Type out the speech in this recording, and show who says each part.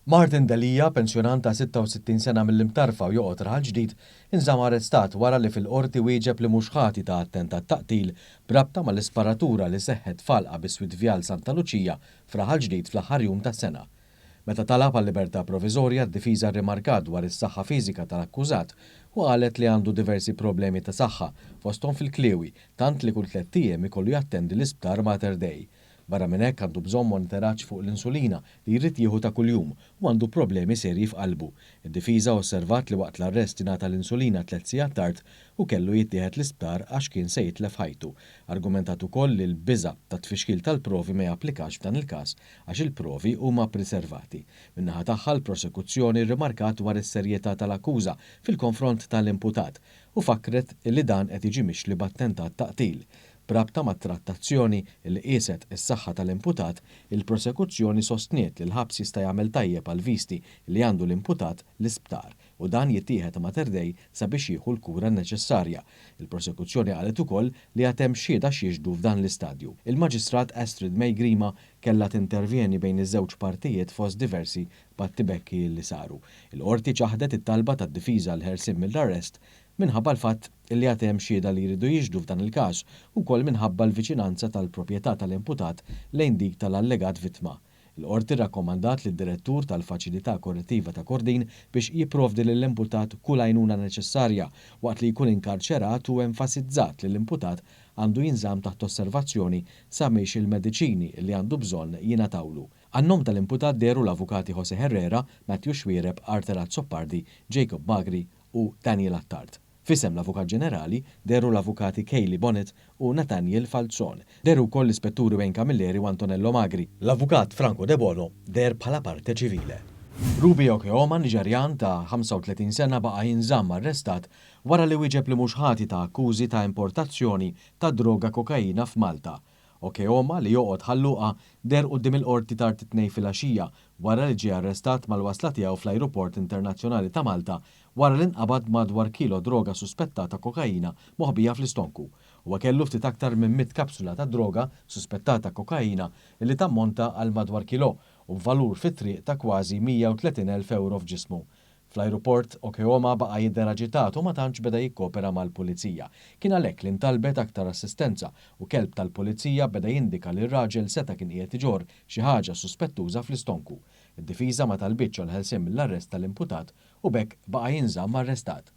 Speaker 1: Martin Delija, pensjonant ta' 66 sena mill-imtarfa u joqgħod raħal ġdid, inżamm arrestat wara li fil-qorti wieġeb li mhux ħati ta' attentat taqtil brabta mal-isparatura li seħħet falqa biswit Vjal Santa Luċija f'Raħal ġdid fl-aħħar jum tas-sena. Meta talab għal libertà proviżorja, d-difiża rrimarkat dwar is-saħħa fiżika tal-akkużat u qalet li għandu diversi problemi ta' saħħa fosthom fil-kliewi tant li kull 3 ijiem ikollu jattendi l-isptar Mater Dei. Barra minn hekk għandu bżonn monitoraġġ fuq l-insulina li jrid jieħu ta' kuljum u għandu problemi serji f'qalbu. Id-difiża osservat li waqt l-arrest ingħata l-insulina 3 sigħat tard u kellu jittieħed l-isptar għax kien se jitlef ħajtu. Argumentat ukoll li l-biża' tat-tfixkil tal-provi ma japplikax f'dan il-każ għax il-provi huma preservati. Min-naħa tagħha l-prosekuzzjoni rrimarkat dwar is-serjetà tal-akkuża fil-konfront tal-imputat u fakret li dan qed jiġi mixli b'attentat taqtil. Brabta mat trattazzjoni li qiset is-saħħa tal-imputat, il-prosekuzzjoni sostniet li l-ħabs jista' jagħmel tajjeb għal visti li għandu l-imputat l-isptar u dan jittieħed Mater Dei sabiex jieħu l-kura neċessarja. Il-prosekuzzjoni qalet ukoll li għad hemm xhieda x'jiġdu f'dan l-istadju. Il-Maġistrat Astrid May Grima kellha tintervjeni bejn iż-żewġ partijiet fost diversi battibekki li saru. Il-qorti ċaħdet it-talba tad-difiża l-ħelsien mill-arrest minħabba l-fatt li għad hemm xhieda li jridu jiġdu f'dan il-każ ukoll minħabba l-viċinanza tal-proprjetà tal-imputat lejn dik tal-allegat vittma. Il-qorti rrakkomandat lid-direttur tal-Faċilità Korrettiva ta' Kordin biex jipprovdi lill-imputat kull għajnuna neċessarja waqt li jkun inkarċerat u enfasizzat li l-imputat għandu jinżamm taħt osservazzjoni sabiex il-mediċini li għandu bżonn jingħatawlu. Għannom tal-imputat deru l-avukati Jose Herrera, Matthew Xwiereb, Arter Azzopardi, Jacob Magri u Daniel Attard. Fisem l-Avukat Ġenerali deru l-Avukati Kayli Bonnet u Nathaniel Falzon. Deru wkoll l-Ispetturi Wayne Camilleri u Antonello Magri. L-Avukat Franco De Bono der bħala parte ċivile. Ruby Okeoma, Niġerjan ta' 35 sena baqa' jinżamm arrestat wara li wieġeb li mhux ħati ta' akkużi ta' importazzjoni ta' droga kokaina f'Malta. Okeoma li joqgħod ħalluqa der quddiem il-qorti tard it-tnejn filgħaxija wara li ġie arrestat mal-wasla tiegħu fl-Ajruport Internazzjonali ta' Malta wara li inqabad madwar kilo droga suspettata kokaina moħbija fl-istonku. Huwa kellu ftit aktar minn 100 kapsula ta' droga suspettata kokaina li tammonta għal madwar kilo u valur fit-triq ta' kważi 130,000 euro f'ġismu. Fl-ajruport Okeoma baqa' jidher aġitat u ma tantx beda jikkopera mal-pulizija. Kien għalhekk li ntalbet aktar assistenza u kelb tal-pulizija beda jindika li r-raġel seta' kien qiegħed iġorr xi ħaġa suspettuża fl-istonku. Id-difiża ma talbitx għal ħelsien mill-arrest tal-imputat u bekk baqa' jinżamm arrestat.